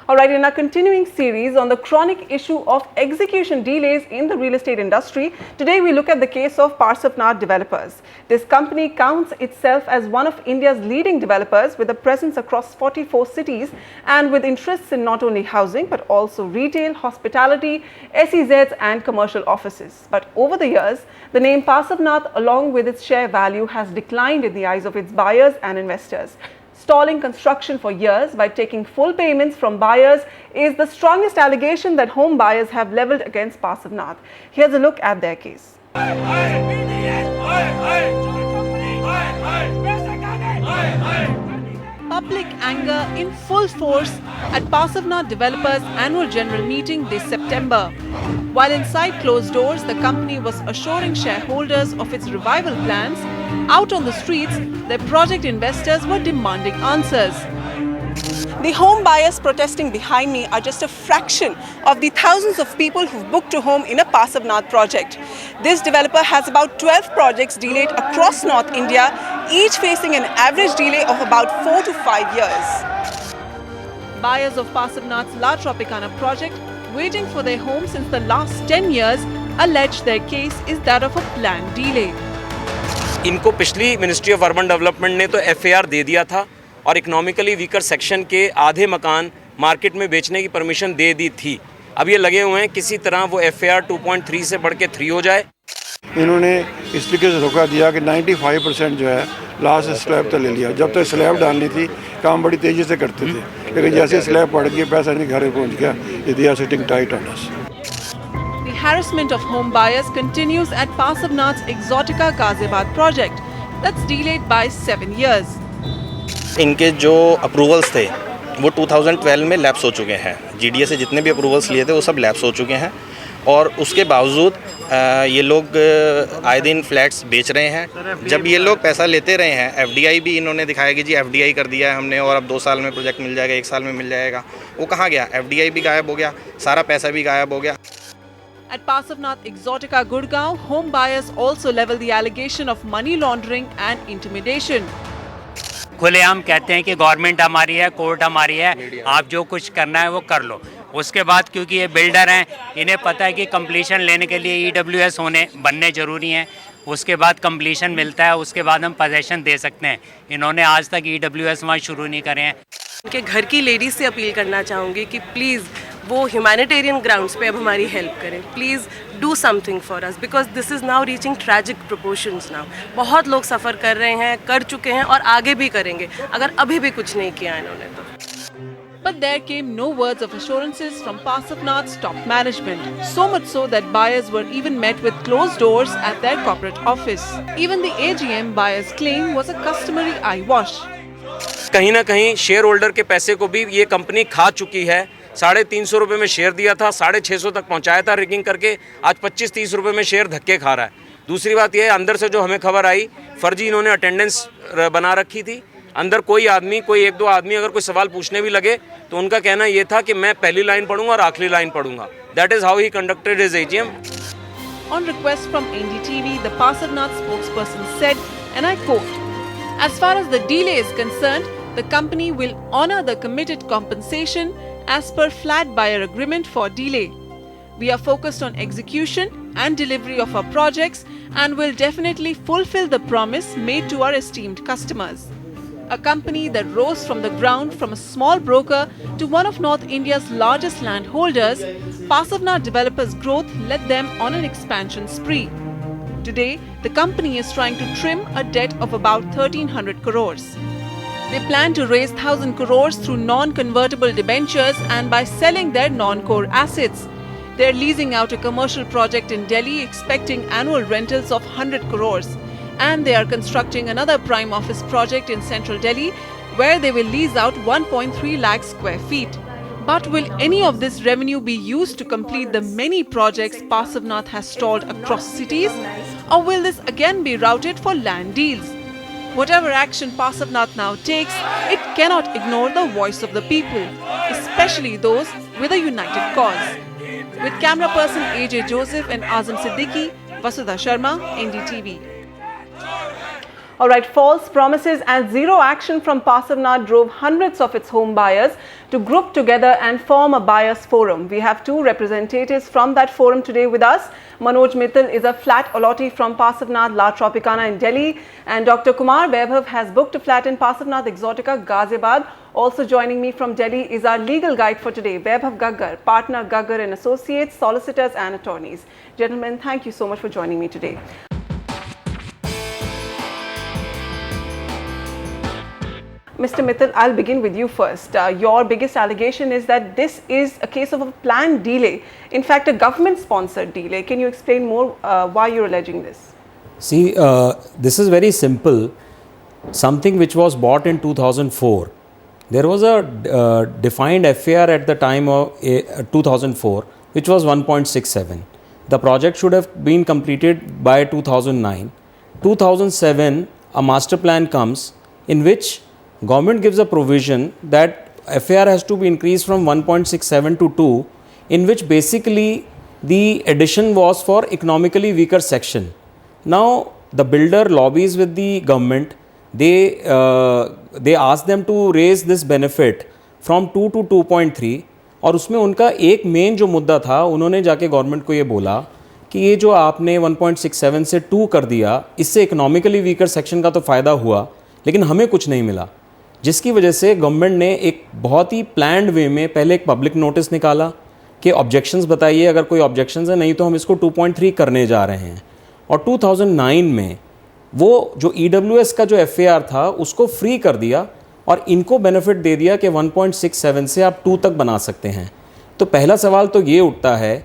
Alright, in our continuing series on the chronic issue of execution delays in the real estate industry, today we look at the case of Parsvanath Developers. This company counts itself as one of India's leading developers with a presence across 44 cities and with interests in not only housing but also retail, hospitality, SEZs and commercial offices. But over the years, the name Parsvanath along with its share value has declined in the eyes of its buyers and investors. Stalling construction for years by taking full payments from buyers is the strongest allegation that home buyers have levelled against Parsvanath. Here's a look at their case. Public anger in full force at Parsvanath Developers' annual general meeting this September. While inside closed doors, the company was assuring shareholders of its revival plans, out on the streets, their project investors were demanding answers. The home buyers protesting behind me are just a fraction of the thousands of people who've booked a home in a Parsvanath project. This developer has about 12 projects delayed across North India, each facing an average delay of about 4 to 5 years. Buyers of Parsvanath's La Tropicana project, waiting for their home since the last 10 years, allege their case is that of a planned delay. इनको पिछली ministry of urban development ने तो FAR दे दिया था और economically weaker section के आधे मकान मार्केट में बेचने की परमिशन दे दी थी। अब ये लगे हुए हैं किसी तरह वो एफएआर 2.3 से बढ़ के 3 हो जाए। इन्होंने इस तरीके से धोखा दिया कि 95% जो है लास्ट स्लैब तक ले लिया। जब तक स्लैब डालनी थी काम बड़ी तेज़ी से करते थे, लेकिन जैसे स्लैब पड़ गई पैसा नहीं घर पहुँच गया। They are sitting tight on us. The harassment of home buyers continues at Parsvanath's Exotica Ghaziabad project that's delayed by 7 years. इनके जो अप्रूवल्स थे वो 2012 में लैप्स हो चुके हैं। जीडीए से जितने भी अप्रूवल्स लिए थे वो सब लैप्स हो चुके हैं और उसके बावजूद ये लोग आए दिन फ्लैट्स बेच रहे हैं। जब ये लोग पैसा लेते रहे हैं, एफडीआई भी इन्होंने दिखाया कि जी एफडीआई कर दिया है हमने और अब 2 साल में प्रोजेक्ट मिल जाएगा, 1 साल में मिल जाएगा। वो कहाँ गया? एफडीआई भी गायब हो गया, सारा पैसा भी गायब हो गया। At Parsvanath Exotica Gurgaon, home buyers also level the allegation of money laundering and intimidation. खुलेआम कहते हैं कि गवर्नमेंट हमारी है, कोर्ट हमारी है, आप जो कुछ करना है वो कर लो। उसके बाद क्योंकि ये बिल्डर हैं, इन्हें पता है कि कंप्लीशन लेने के लिए ईडब्ल्यूएस बनने ज़रूरी हैं। उसके बाद कंप्लीशन मिलता है, उसके बाद हम पोजेसन दे सकते हैं। इन्होंने आज तक ईडब्ल्यूएस वहाँ शुरू नहीं करे हैं। उनके घर की लेडीज से अपील करना चाहूँगी कि प्लीज़ वो ह्यूमैनिटेरियन ग्राउंड्स पे अब हमारी हेल्प करें। Please do something for us because this is now reaching tragic proportions now. बहुत लोग सफ़र कर रहे हैं, कर चुके हैं और आगे भी करेंगे अगर अभी भी कुछ नहीं किया इन्होंने तो। But there came no words of assurances from Parsvanath's top management, so much so that buyers were even met with closed doors at their corporate office. Even the AGM buyers' claim was a customary eyewash. कहीं ना कहीं share holder के पैसे को भी ये company खा चुकी है। 350 रुपये में शेयर दिया था, 650 तक पहुंचाया था रिगिंग करके, आज 25-30 रुपये में शेयर धक्के खा रहा है। दूसरी बात यह है, अंदर से जो हमें खबर आई, फर्जी इन्होंने अटेंडेंस बना रखी थी। अंदर कोई 1-2 आदमी अगर कोई सवाल पूछने भी लगे तो उनका कहना ये था कि मैं पहली लाइन पढ़ूंगा और आखिरी लाइन पढ़ूंगा। That is how he conducted his AGM. On request from NDTV, the Parsvanath spokesperson said, and I quote, "As far as the delay is concerned, the company will honor the committed compensation as per flat buyer agreement for delay. We are focused on execution and delivery of our projects and will definitely fulfill the promise made to our esteemed customers." A company that rose from the ground from a small broker to one of North India's largest landholders, Parsvanath Developers' growth led them on an expansion spree. Today, the company is trying to trim a debt of about 1,300 crores. They plan to raise 1,000 crores through non-convertible debentures and by selling their non-core assets. They are leasing out a commercial project in Delhi expecting annual rentals of 100 crores. And they are constructing another prime office project in central Delhi where they will lease out 1.3 lakh square feet. But will any of this revenue be used to complete the many projects Parsvanath has stalled across cities? Or will this again be routed for land deals? Whatever action Parsvanath now takes, it cannot ignore the voice of the people, especially those with a united cause. With camera person AJ Joseph and Azam Siddiqui, Vasudha Sharma, NDTV. All right, false promises and zero action from Parsvanath drove hundreds of its home buyers to group together and form a buyers forum. We have two representatives from that forum today with us. Manoj Mittal is a flat allottee from Parsvanath La Tropicana in Delhi, and Dr. Kumar Vaibhav has booked a flat in Parsvanath Exotica, Ghaziabad. Also joining me from Delhi is our legal guide for today, Vaibhav Gaggar, partner Gaggar and Associates, solicitors and attorneys. Gentlemen, thank you so much for joining me today. Mr. Mittal, I'll begin with you first. Your biggest allegation is that this is a case of a planned delay, in fact a government-sponsored delay. Can you explain more why you're alleging this? See, this is very simple. Something which was bought in 2004. There was a defined FAR at the time of 2004, which was 1.67. The project should have been completed by 2009. 2007, a master plan comes in which government gives a provision that FAR has to be increased from 1.67 to 2, in which basically the addition was for economically weaker section. Now the builder lobbies with the government. They ask them to raise this benefit from 2 to 2.3, और उसमें उनका एक main जो मुद्दा था, उन्होंने जाके government को ये बोला कि ये जो आपने 1.67 से 2 कर दिया, इससे इकोनॉमिकली वीकर सेक्शन का तो फ़ायदा हुआ लेकिन हमें कुछ नहीं मिला, जिसकी वजह से गवर्नमेंट ने एक बहुत ही प्लान्ड वे में पहले एक पब्लिक नोटिस निकाला कि ऑब्जेक्शंस बताइए, अगर कोई ऑब्जेक्शंस है, नहीं तो हम इसको 2.3 करने जा रहे हैं. और 2009 में वो जो EWS का जो FAR था उसको फ्री कर दिया और इनको बेनिफिट दे दिया कि 1.67 से आप 2 तक बना सकते हैं. तो पहला सवाल तो ये उठता है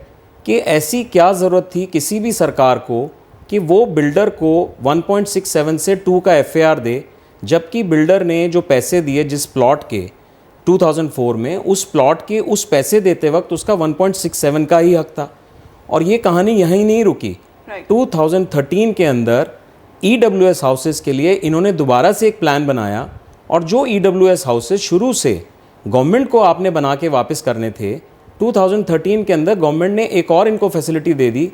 कि ऐसी क्या ज़रूरत थी किसी भी सरकार को कि वो बिल्डर को 1.67 से 2 का FAR दे, जबकि बिल्डर ने जो पैसे दिए जिस प्लॉट के 2004 में, उस प्लॉट के उस पैसे देते वक्त उसका 1.67 का ही हक था. और ये कहानी यहीं नहीं रुकी. 2013 के अंदर EWS हाउसेस के लिए इन्होंने दोबारा से एक प्लान बनाया, और जो EWS हाउसेस शुरू से गवर्नमेंट को आपने बना के वापस करने थे, 2013 के अंदर गवर्नमेंट ने एक और इनको फैसिलिटी दे दी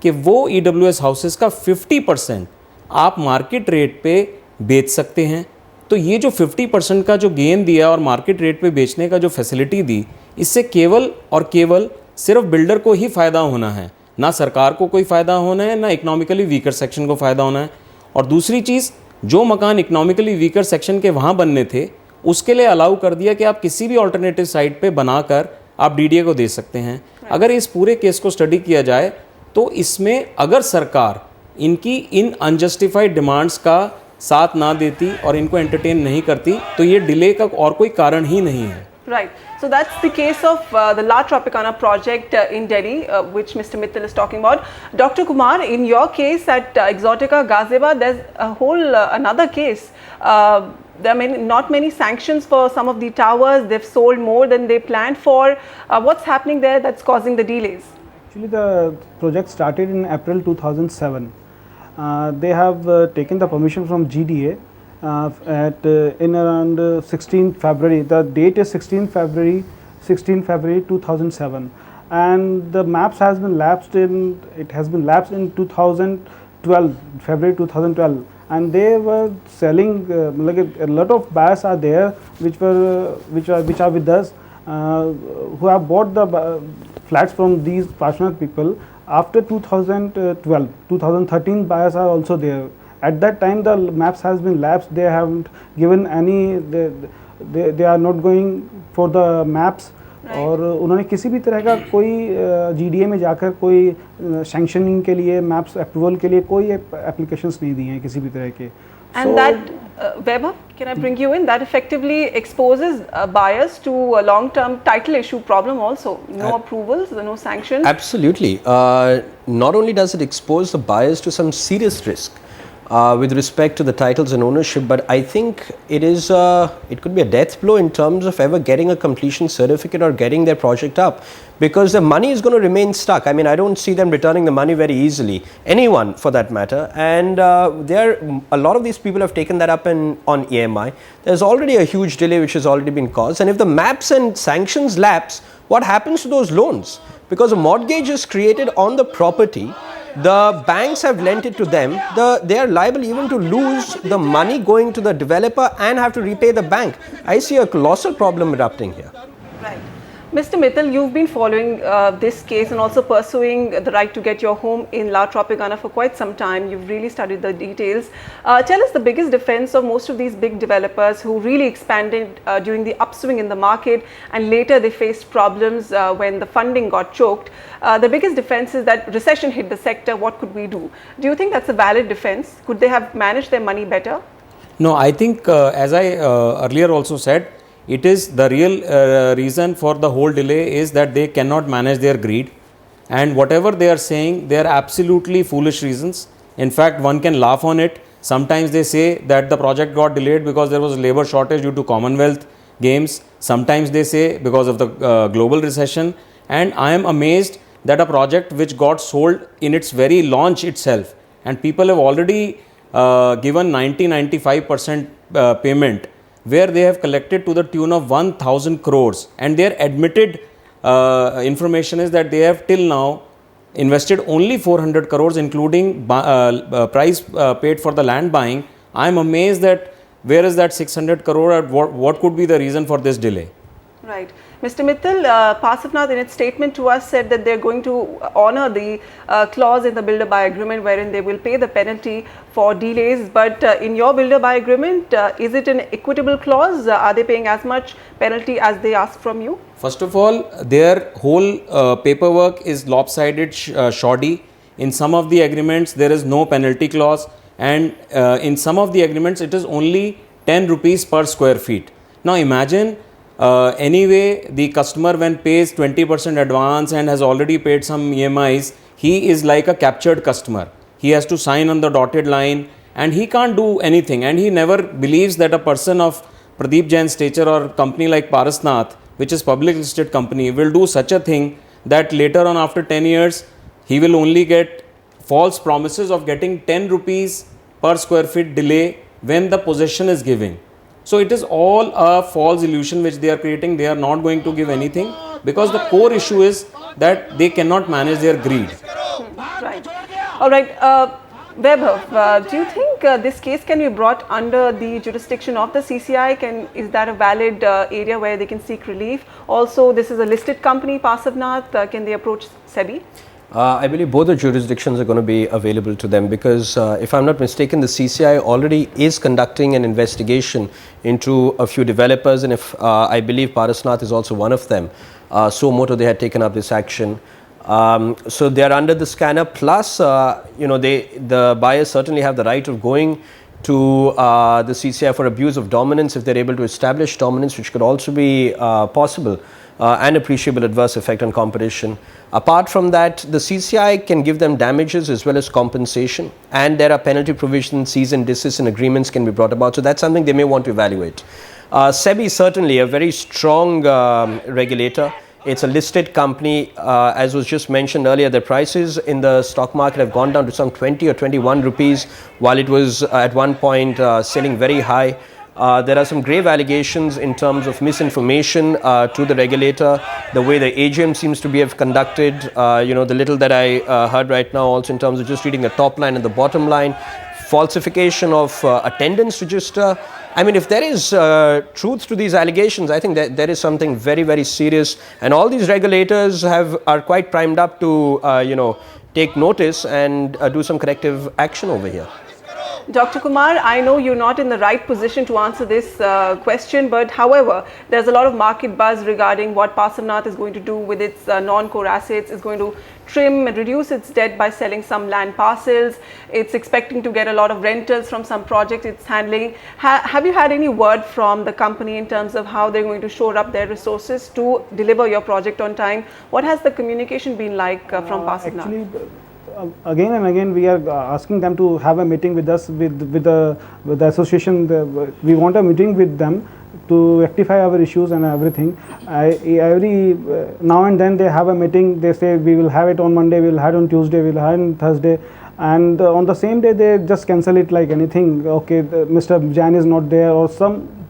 कि वो EWS हाउसेस का 50% आप मार्केट रेट पे बेच सकते हैं. तो ये जो 50% का जो गेन दिया और मार्केट रेट पे बेचने का जो फैसिलिटी दी, इससे केवल और केवल सिर्फ बिल्डर को ही फ़ायदा होना है, ना सरकार को कोई फ़ायदा होना है, ना इकोनॉमिकली वीकर सेक्शन को फ़ायदा होना है. और दूसरी चीज़, जो मकान इकोनॉमिकली वीकर सेक्शन के वहाँ बनने थे उसके लिए अलाउ कर दिया कि आप किसी भी ऑल्टरनेटिव साइट पे बनाकर आप DDA को दे सकते हैं. अगर इस पूरे केस को स्टडी किया जाए तो इसमें अगर सरकार इनकी इन अनजस्टिफाइड डिमांड्स का साथ ना देती और इनको एंटरटेन नहीं करती तो ये डिले का और कोई कारण ही नहीं है. Right. So that's the case of the La Tropicana project in Delhi, which Mr. Mittal is talking about. Dr. Kumar, in your case at Exotica Ghaziabad, there's a whole another case. There are not many sanctions for some of the towers. They've sold more than they planned for. What's happening there that's causing the delays? Actually, the project started in April 2007. They have taken the permission from GDA in around 16 February. The date is 16 February 2007, and the maps has been lapsed in 2012, February 2012, and they were selling like a lot of buyers are there which are with us, who have bought the flats from these Parsvanath people after 2012. 2013 buyers are also there. At that time the maps has been lapsed. They haven't given any, they are not going for the maps. और उन्होंने किसी भी तरह का कोई GDA में जाकर कोई सैंक्शनिंग के लिए, मैप्स अप्रूवल के लिए कोई एप्लीकेशंस नहीं दिए हैं किसी भी तरह के. And that, Vaibhav, can I bring you in? That effectively exposes buyers to a long-term title issue problem also. No approvals, no sanctions. Absolutely. Not only does it expose the buyers to some serious risk with respect to the titles and ownership, but I think it could be a death blow in terms of ever getting a completion certificate or getting their project up, because the money is going to remain stuck. I mean, I don't see them returning the money very easily, anyone for that matter, and a lot of these people have taken that up on EMI. There's already a huge delay which has already been caused, and if the maps and sanctions lapse, what happens to those loans? Because a mortgage is created on the property the banks have lent it to them, they are liable even to lose the money going to the developer and have to repay the bank. I see a colossal problem erupting here. Right. Mr. Mittal, you've been following this case and also pursuing the right to get your home in La Tropicana for quite some time. You've really studied the details. Tell us the biggest defense of most of these big developers who really expanded during the upswing in the market, and later they faced problems when the funding got choked. The biggest defense is that recession hit the sector. What could we do? Do you think that's a valid defense? Could they have managed their money better? No, I think as I earlier also said, it is the real reason for the whole delay is that they cannot manage their greed, and whatever they are saying, they are absolutely foolish reasons. In fact, one can laugh on it. Sometimes they say that the project got delayed because there was labor shortage due to Commonwealth Games. Sometimes they say because of the global recession. And I am amazed that a project which got sold in its very launch itself, and people have already given 90-95% payment, where they have collected to the tune of 1,000 crores, and their admitted information is that they have till now invested only 400 crores, including price paid for the land buying. I am amazed that where is that 600 crore, what could be the reason for this delay? Right. Mr. Mittal, Parsvanath in its statement to us said that they're going to honor the clause in the builder-buy agreement wherein they will pay the penalty for delays. But in your builder-buy agreement, is it an equitable clause? Are they paying as much penalty as they ask from you? First of all, their whole paperwork is lopsided, shoddy. In some of the agreements, there is no penalty clause, and in some of the agreements, it is only 10 rupees per square feet. Now imagine anyway, the customer when pays 20% advance and has already paid some EMIs, he is like a captured customer. He has to sign on the dotted line and he can't do anything, and he never believes that a person of Pradeep Jain's stature or company like Parsvanath, which is public listed company, will do such a thing that later on after 10 years, he will only get false promises of getting 10 rupees per square feet delay when the possession is given. So it is all a false illusion which they are creating. They are not going to give anything because the core issue is that they cannot manage their greed. Right. All right. Vaibhav, do you think this case can be brought under the jurisdiction of the CCI? Is that a valid area where they can seek relief? Also, this is a listed company, Parsvanath. Can they approach SEBI? I believe both the jurisdictions are going to be available to them because if I'm not mistaken, the CCI already is conducting an investigation into a few developers, and if I believe Parsvanath is also one of them. So moto they had taken up this action. So they are under the scanner, plus the buyers certainly have the right of going to the CCI for abuse of dominance if they're able to establish dominance, which could also be possible. An appreciable adverse effect on competition. Apart from that, the CCI can give them damages as well as compensation, and there are penalty provisions, cease and desist and agreements can be brought about. So that's something they may want to evaluate. SEBI is certainly a very strong regulator. It's a listed company. As was just mentioned earlier, the prices in the stock market have gone down to some 20 or 21 rupees, while it was at one point selling very high. There are some grave allegations in terms of misinformation to the regulator, the way the AGM seems to be have conducted, the little that I heard right now also in terms of just reading the top line and the bottom line, falsification of attendance register. I mean, if there is truth to these allegations, I think that there is something very, very serious, and all these regulators are quite primed up to, take notice and do some corrective action over here. Dr. Kumar, I know you're not in the right position to answer this question, but however, there's a lot of market buzz regarding what Parsvanath is going to do with its non-core assets. It's going to trim and reduce its debt by selling some land parcels. It's expecting to get a lot of rentals from some projects it's handling. Have you had any word from the company in terms of how they're going to shore up their resources to deliver your project on time? What has the communication been like from Parsvanath? Actually, again and again we are asking them to have a meeting with us, with the association. We want a meeting with them to rectify our issues and everything. Every now and then they have a meeting. They say we will have it on Monday, we will have it on Tuesday, we will have it on Thursday, and on the same day they just cancel it like anything. Okay, Mr. Jain is not there, or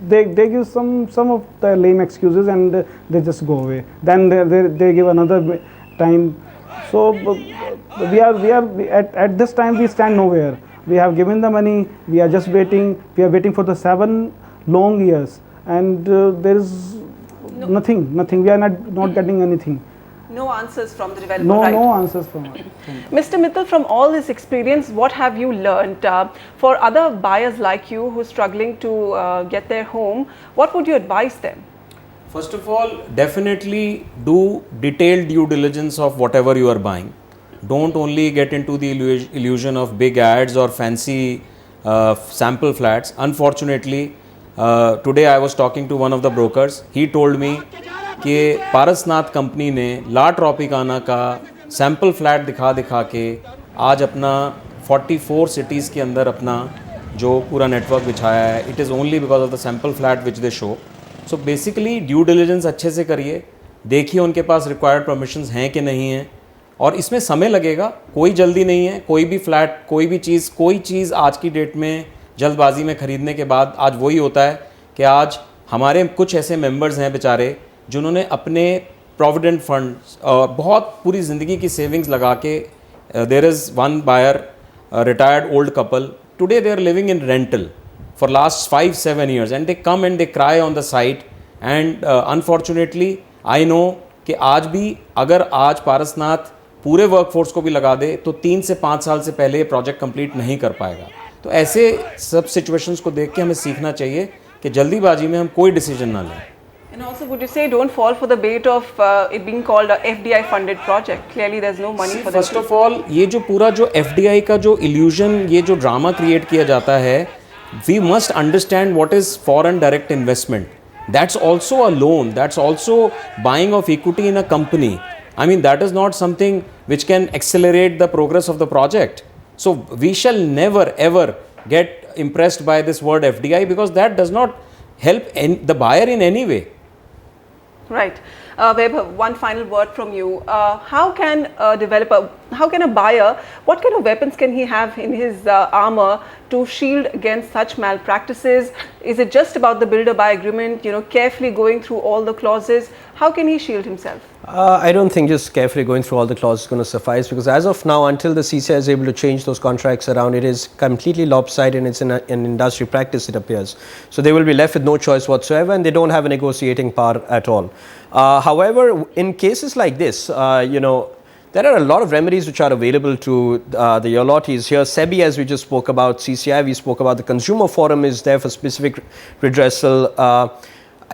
they give some of the lame excuses and they just go away. Then they give another time. So at this time we stand nowhere. We have given the money. We are just waiting. We are waiting for the 7 long years, and there is nothing. We are not getting anything. No answers from the developer, No, right? no answers from Mr. Mittal, from all this experience, what have you learned? For other buyers like you who are struggling to get their home, what would you advise them? First of all, definitely do detailed due diligence of whatever you are buying. Don't only get into the illusion of big ads or fancy sample flats. Unfortunately, today I was talking to one of the brokers. He told me कि Parasnath company ने ला Tropicana का sample flat दिखा के आज अपना 44 cities के अंदर अपना जो पूरा नेटवर्क बिछाया है. It is only because of the sample flat which they show. So basically due diligence अच्छे से करिए, देखिए उनके पास रिक्वायर्ड परमिशंस हैं कि नहीं हैं, और इसमें समय लगेगा, कोई जल्दी नहीं है. कोई भी फ्लैट, कोई चीज़ आज की डेट में जल्दबाजी में ख़रीदने के बाद आज वही होता है कि आज हमारे कुछ ऐसे मेंबर्स हैं बेचारे जिन्होंने अपने प्रोविडेंट फंड बहुत पूरी ज़िंदगी की सेविंग्स लगा के, there is one buyer retired old couple, today they are living in rental for last 5-7 years and they come and they cry on the site. And unfortunately I know कि आज भी अगर आज पारसनाथ पूरे वर्कफोर्स को भी लगा दे तो 3 से 5 साल से पहले ये प्रोजेक्ट कंप्लीट नहीं कर पाएगा. तो ऐसे सब सिचुएशंस को देख के हमें सीखना चाहिए कि जल्दीबाजी में हम कोई डिसीजन ना लें. And also, would you say don't fall for the bait of it being called a FDI funded project? Clearly, there's no money for that. First of all, ये जो पूरा जो FDI का जो illusion, ये जो ड्रामा क्रिएट किया जाता है, we must understand what is foreign direct investment. That's also a loan. That's also buying of equity in a company. I mean, that is not something which can accelerate the progress of the project. So we shall never ever get impressed by this word FDI because that does not help the buyer in any way. Right. Vaibhav, one final word from you. How can a developer, how can a buyer, what kind of weapons can he have in his armor to shield against such malpractices? Is it just about the builder-buy agreement, carefully going through all the clauses? How can he shield himself? I don't think just carefully going through all the clauses is going to suffice, because as of now, until the CCI is able to change those contracts around, it is completely lopsided and it's an industry practice, it appears. So they will be left with no choice whatsoever, and they don't have a negotiating power at all. However, in cases like this, there are a lot of remedies which are available to the authorities here. SEBI, as we just spoke about, CCI, we spoke about, the Consumer Forum is there for specific redressal.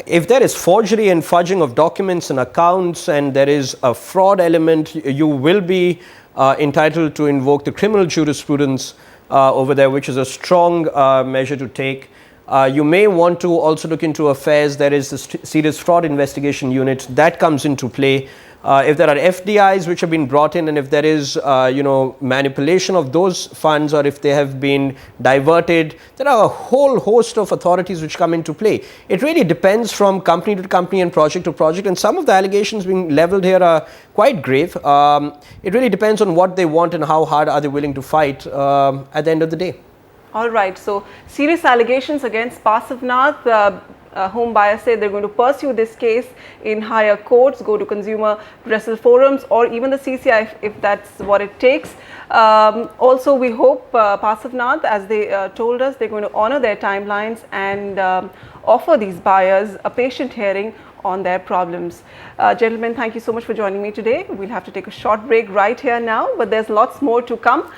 If there is forgery and fudging of documents and accounts and there is a fraud element, you will be entitled to invoke the criminal jurisprudence over there, which is a strong measure to take. You may want to also look into affairs. There is the serious fraud investigation unit that comes into play. If there are FDIs which have been brought in, and if there is manipulation of those funds, or if they have been diverted, there are a whole host of authorities which come into play. It really depends from company to company and project to project, and some of the allegations being leveled here are quite grave. It really depends on what they want and how hard are they willing to fight at the end of the day. All right, so serious allegations against Parsvanath. Home buyers say they're going to pursue this case in higher courts, go to consumer redressal forums, or even the CCI if that's what it takes. Also, we hope Parsvanath, as they told us, they're going to honor their timelines and offer these buyers a patient hearing on their problems. Gentlemen, thank you so much for joining me today. We'll have to take a short break right here now, but there's lots more to come.